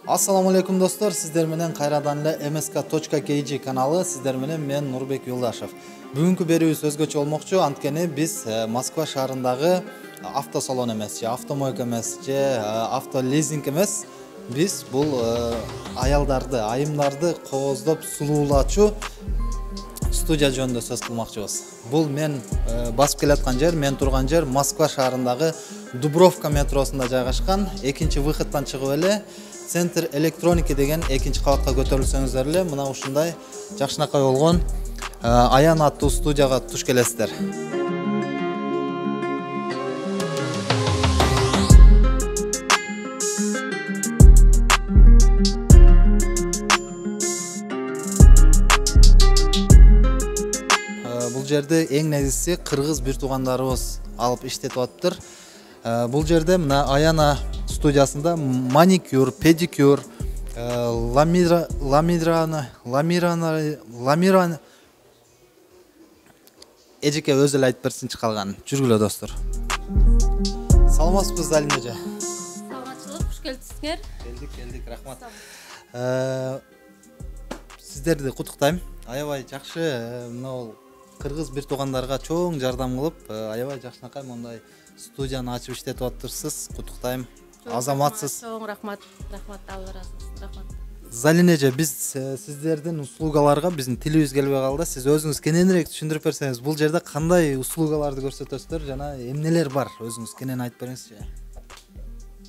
Assalamu alaikum достор, сиздер менен кайрадан эле msk.kg каналы, сиздер менен мен Нурбек Юлдашев. Бүгүнкү берүүбүз өзгөчө болмокчу, анткени биз Москва шаарындагы автосалон эмес, же автомойка эмес, же автолизинг эмес, биз бул аялдарды, айымдарды кооздоп сулуулачу студия жөнүндө сөз кылмакчыбыз. Бул мен басып келаткан жер, мен турган жер Москва шаарындагы Дубровка метросунда жайгашкан. Экинчи выходтан чыгып эле Центр электроники деген экинчи кабатка көтөрүлсөңүздөр эле мына ушундай жакшынакай болгон Аян аттуу студияга туш келесиздер. Бул жерде эң негизгиси кыргыз бир туугандарыбыз алып иштетип атыптыр. Бул жерде мына Аяна студиясында маникюр, педикюр, ламирана эжеке өзү эле айтып берсинчи калганын. Жүргүлө достор. Саламатсызбы Залин эже? Саламатчылык, куш келдиңиздер. Келдик, рахмат. Сиздерди куттуктайм. Аябай жакшы, мына кыргыз бир туугандарга чоң жардам кылып, аябай жакшынакай мондай студияны ачып иштетип атыптырсыз. Куттуктайм. Азаматсыз. Чоң рахмат. Рахмат, Алла разы болсун. Рахмат. Залин эже, биз сиздердин услугаларга биздин тилибиз келбей калды. Сиз өзүңүз кененирээк түшүндүрүп берсеңиз, бул жерде кандай услугаларды көрсөтөсүздөр жана эмнелер бар? Өзүңүз кенен айтып бериңизчи.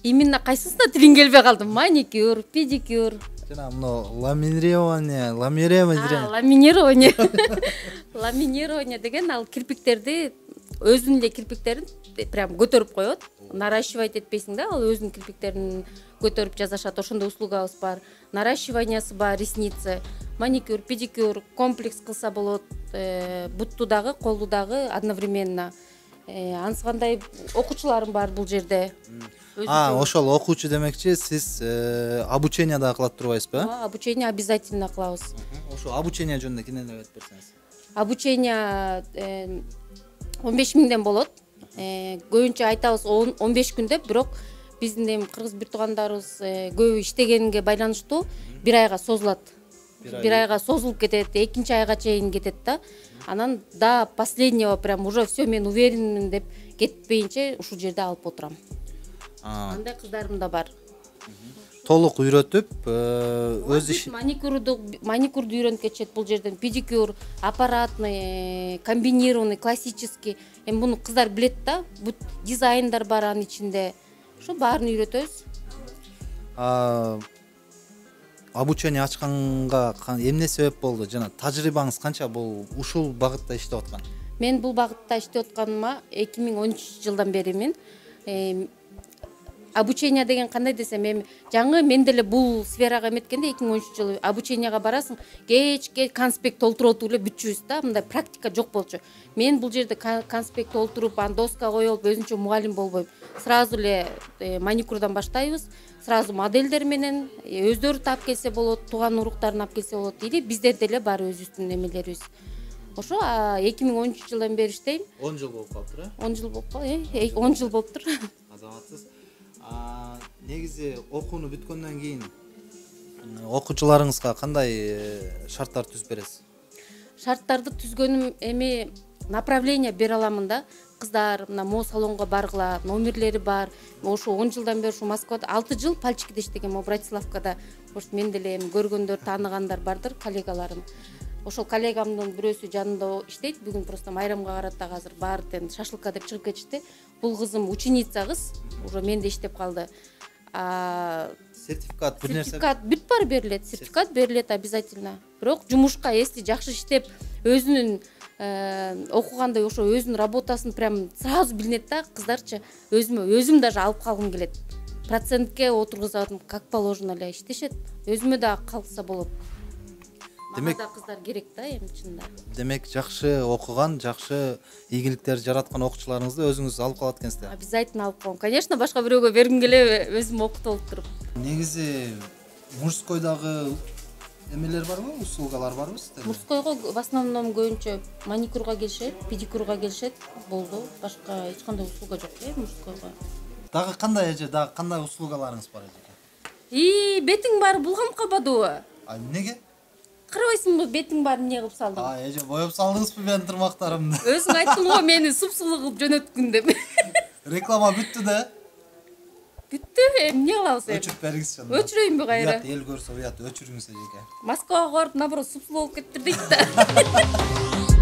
Именно кайсысына тилиң келбей калды? Маникюр, педикюр. Жана мына ламинирование. Ламинирование деген ал кирпиктерди өзүнүн эле кирпиктерин прям көтөрүп коет. Наращивать этпейсиң да, ал өзүнүн кирпиктерин көтөрүп жасашат. Ошондой услугабыз бар. Наращиваниясы бар, ресницы, маникюр, педикюр, комплекс кылса болот. Бутту дагы, колду дагы одновременно. Анысы кандай окуучуларым бар бул жерде. Ошол окуучу демекчи, сиз обучение да кылат турбайсызбы? Обучение обязательно кылабыз. Ошо обучение жөнүндө кененирээк айтып берсеңиз. Обучение 15 миңден болот. Көбүнчө айтабыз 15 күндө, бирок биздин эми кыргыз бир туугандарыбыз көбү иштегенге байланыштуу 1 айга созулат. 1 айга созулуп кетет, 2 айга чейин кетет да. Анан до последнего прям уже все мен уверенмин деп кетпейинче ушул жерде алып отурам. Андай кыздарым да бар. Толук үйрөтүп, өз иш маникюрду үйрөнүп кетишет бул жерден. Педикюр, аппаратный, комбинированный, классический. Эми буну кыздар билет да, бут дизайндар бар анын ичинде. Ошо баарын үйрөтөбүз. Обучение ачканга эмне себеп болду? Жана тажрыйбаңыз канча бул ушул багытта иштеп аткан? Мен бул багытта иштеп атканыма 2013 жылдан бери мен обучение деген кандай десем, эми жаңы мен деле бул сферага эметкенде 2013 жылы обученияга барасың, кечке конспект толтуруп отуруп эле бүтчүбүз да, мындай практика жок болчу. Мен бул жерде конспект толтуруп, аны доска коюп, өзүнчө мугалим болбойм. Сразу эле маникюрдан баштайбыз. Сразу модельдер менен өздөрү таап келсе болот, тууган уруктарын алып келсе болот. Или бизде деле бар өзүбүздүн эмелерибиз. Ошо 2013 жылдан бери иштейм. 10 жыл болуп калыптыр, 10 жыл болуп калды, 10 жыл болуптур. Азаматсыз. Негизи окууну бүткөндөн кийин окуучуларыңызга кандай шарттар түзүп бересиз? Шарттарды түзгөнүм эми направление бере аламын да. Кыздар мына мо салонго баргыла, номерлери бар. Ошо 10 жылдан бери ушу Москвада 6 жыл Пальчикиде иштегем, Братиславкада. Ошо мен деле эми көргөндөр, тааныгандар бардыр, коллегаларым. Ошол коллегамдын бирөөсү жанында иштейт. Бүгүн просто майрамга карата азыр баардын шашлыкка деп чыгып кетишти. Бул кызым ученица кыз, уже менде иштеп калды. Сертификат бир нерсе? Сертификат бүт бар берилет. Сертификат берилет обязательно. Бирок жумушка если жакшы иштеп, өзүнүн окугандай ошо өзүнүн работасын прям сразу билинет да, кыздарчы. Өзүм даже алып калгым келет. Процентке отургузатым, как положено эле иштешет. Өзүмө да калса болот. Мага да кыздар керек да эми чында. Демек жакшы окуган, жакшы ийгиликтер жараткан окуучуларыңызды өзүңүз алып калат экенсиз. Обязательно алып калам. Конечно, башка бирөөгө бергим келеби, өзүм окутуп алып туруп. Негизи мужскойдагы эмелер барбы, услугалар барбы сиздерде? Мужскойго в основном көбүнчө маникюрга келишет, педикюрга келишет. Болду. Башка эч кандай услуга жок мужскойго. Дагы кандай услугаларыңыз бар эже? Бетиң баары булгам кабадыбы? Неге? Карабайсыңбы, бетиң баарын эмне кылып салдың? Эже боеп салдыңызбы менин тырмактарымды? Өзүң айттың го мени супсулуу кылып жөнөткүн деп. Реклама бүттү да. Бүттү, эмне кылабыз эми? Өчүрүп бериңизчи. Өчүрөйүнбү кайра? Уят эл көрсө уят өчүрүңүз эжеке. Москвага барып наоборот супсулуу болуп кетти дейт да.